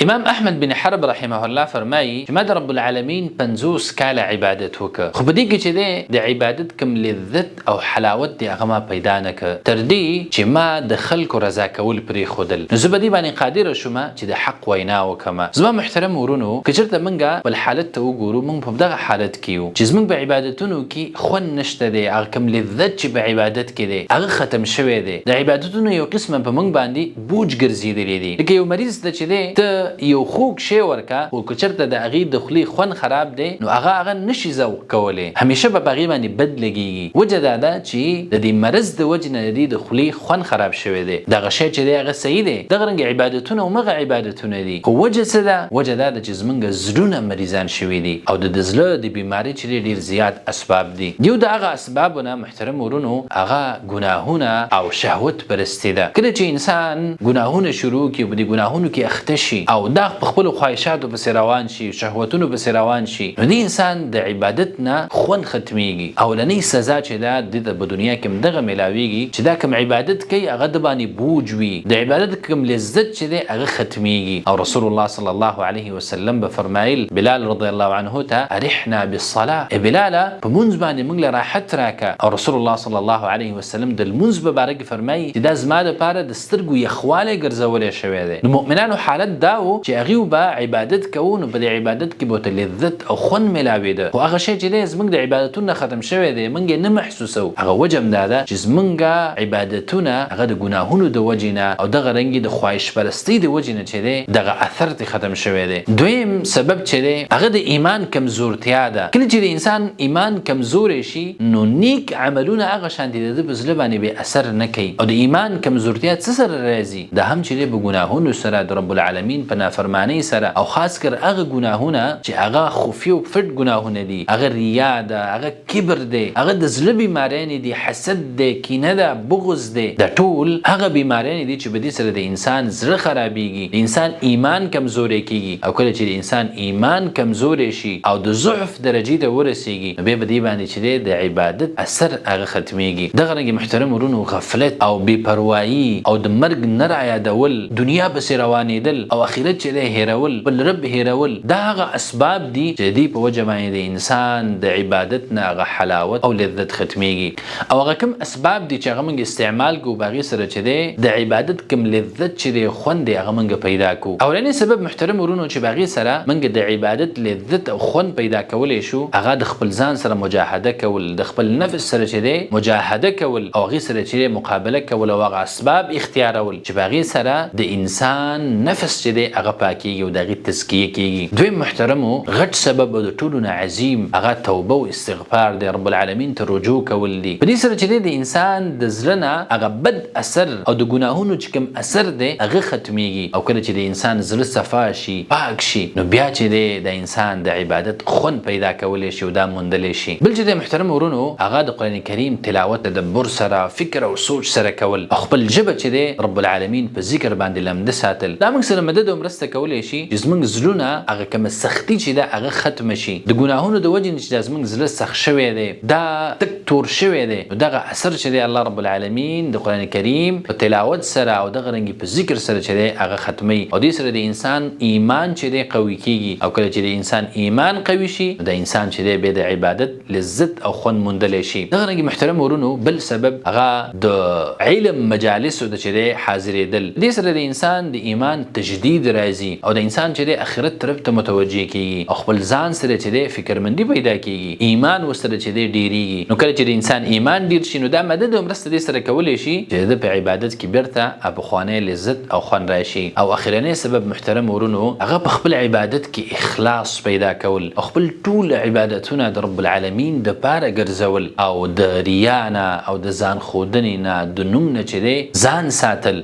امام احمد بن حرب رحمه الله فرمایي چې ما د رب العالمین 50 کاله عبادت وکړ، خو په دې کې چې د عبادت کوم لذت او حلاوت دی هغه ما پیدا نه کړ، تر دې چې ما د خلکو رضا کول پرې خودل. نو زه به دې باندې قادر شوم چې د حق وینا وکم. زما محترم ورونو، که چېرته موږ بل حالت ته وګورو، موږ په دغه حالت کې یو چې زموږ په عبادتونو کې خوند نشته دی، هغه کوم لذت چې په عبادت کې دی هغه ختم شوی دی. د عبادتونو یو قسمه په موږ باندې بوج ګرځېدلی دی. لکه یو مریض ته چې دی ته یو خوږ شی ورکا، خو که چېرته د هغې د خولې خوند خراب دی نو هغه نشي ذوق کولی، همیشه به په هغې باندې بد لګېږي. وجه دا ده چې د دې مرض د وجې نه د دې د خولې خوند خراب شوی دی. دغه شی چې دی هغه صحیح دی، دغه رنګ عبادتونه همغه عبادتونه دي، خو وجه څه ده؟ وجه دا ده چې زموږ زړونه مریضان شوي دي او د زړه د بیمارۍ چې ډېر زیات اسباب دي. یو د هغه اسبابونه محترم ورونو هغه ګناهونه او شهوت پرستي ده. کله چې انسان ګناهونه شروع کړي، په دې ګناهونو کې اخته شي او دا په خپلو خواهشاتو پسې روان شي، شهوتونو پسې روان شي، نو دې انسان د عبادت نه خوند ختمیږي. اولنۍ سزا چې ده د په دنیا کې هم دغه میلاویږي چې دا کوم عبادت کوي هغه د باندې بوج وي، د عبادت کوم لذت چې دی هغه ختمیږي. او رسول الله صلی الله علیه وسلم به فرمایل بلال رضی الله عنه ته ارحنا بالصلاه، ای بلاله په مونځ باندې موږ له راحت راکه. او رسول الله صلی الله علیه وسلم د لمونځ په باره کې فرمایي چې دا زما دپاره د سترګو یخوالی ګرځولی شوی دی. نو مؤمنانو حالت دا و چې هغوی به عبادت کوو، نو په دې عبادت کې به ورته لذت او خوند میلاوېده، خو هغه شی چې دی زموږ د عبادتونو نه ختم شوی دی، موږ یې نه محسوسوو. هغه وجه هم دا ده چې زموږ عبادتونه هغه د ګناهونو د وجې نه او دغه رنګې د خواهش پرستۍ د وجې نه چې دی دغه اثر ترې ختم شوی دی. دویم سبب چې دی هغه د ایمان کمزورتیا ده. کله چې د انسان ایمان کمزوری شي نو نیک عملونه هغه شانتې د ده په زړه باندې بې اثر نه کوي. او د ایمان کمزورتیا څه سره راځي؟ دا هم چې دی په ګناهونو سره، د رب العالمین په نافرمانۍ سره، او خاص کر هغه ګناهونه چې هغه خفي او پټ ګناهونه دي، هغه ریا ده، هغه کبر دی، هغه د زړه بیماریانې دي، حسد دی، کینه ده، بغض دی. دا ټول هغه بیماریانې دي چې په دې سره د انسان زړه خرابېږي، د انسان ایمان کمزوری کېږي. او کله چې د انسان ایمان کمزوری شي او د ضعف درجې ته ورسېږي نو بیا په دې باندې چې دی د عبادت اثر هغه ختمیږي. دغه رنګې محترم ورونو غفلت او بې پروایي او د مرګ نه رایادول، دنیا پسې روانېدل او آخرت چې دی هېرول، بل رب هېرول، دا هغه اسباب دي چې دې په وجه باندې د انسان د عبادت نه هغه حلاوت او لذت ختمیږي. او هغه کوم اسباب دي چې هغه موږ استعمال کوو په هغې سره چې دی د عبادت کوم لذت چې دی خوند دی هغه موږ پیدا کوو. اولنی سبب محترم ورونو چې په هغې سره موږ د عبادت لذت او خوند پیدا کولی شو هغه د خپل ځان سره مجاهده کول، د خپل نفس سره چې دی مجاهده کول او هغې سره چې دی مقابله کول او هغه اسباب اختیارول چې په هغې سره د انسان نفس چې دی هغه پاکېږي او د هغې تزکیه کېږي. دویم محترمو غټ سبب او د ټولو نه عظیم هغه توبه او استغفار دی، رب العالمین ته رجوع کول دي. په دې سره چې دی د انسان د زړه نه هغه بد اثر او د ګناهونو چې کوم اثر دی هغه ختمیږي. او کله چې د انسان زړه صفا شي، پاک شي، نو بیا چې دی د انسان د عبادت خوند پیدا کولی شي او دا موندلی شي. بل چې د محترم ورونو هغه د قرآن کریم تلاوت، تدبر سره، فکر او سوچ سره کول، او خپل ژبه چې دی رب العالمین په ذکر باندې لمده ساتل. دا موږ سره مدد او مرسته کولی شي چې زموږ زړونه هغه کومه سختي چې ده هغه ختمه شي. د ګناهونو د وجې نه چې دا زموږ زړه سخت شوی دی، دا تک تور شوی دی، نو دغه اثر چې دی الله رب العالمین د قرآن کریم په تلاوت سره او دغه رنګې په ذکر سره چې دی هغه ختموي. او دې سره د انسان ایمان چې دی قوي کېږي. او کله چې د انسان ایمان قوي شي نو د انسان چې دی بیا د عبادت لذت او خوند موندلی شي. دغه رنګې محترم ورونو بل سبب هغه د علم مجالسو د چې دی حاضرېدل. دې سره د انسان د ایمان تجدید راځي او د انسان چې دی آخرت طرف ته متوجه کېږي او خپل ځان سره چې دی فکرمندي پیدا کېږي، ایمان ورسره چې دی ډېرېږي. نو کله چې د انسان ایمان ډېر شي نو دا مدد او مرسته دې سره کولی شي چې د په عبادت کې بیرته پخوانی لذت او خوند راشي. او اخرنی سبب محترم ورونو هغه په خپل عبادت کې اخلاص پیدا کول او خپل ټول عبادتونه د رب العالمین دپاره ګرځول او د ریا نه او د ځان ښودنې نه، د نوم نه چې دی ځان ساتل.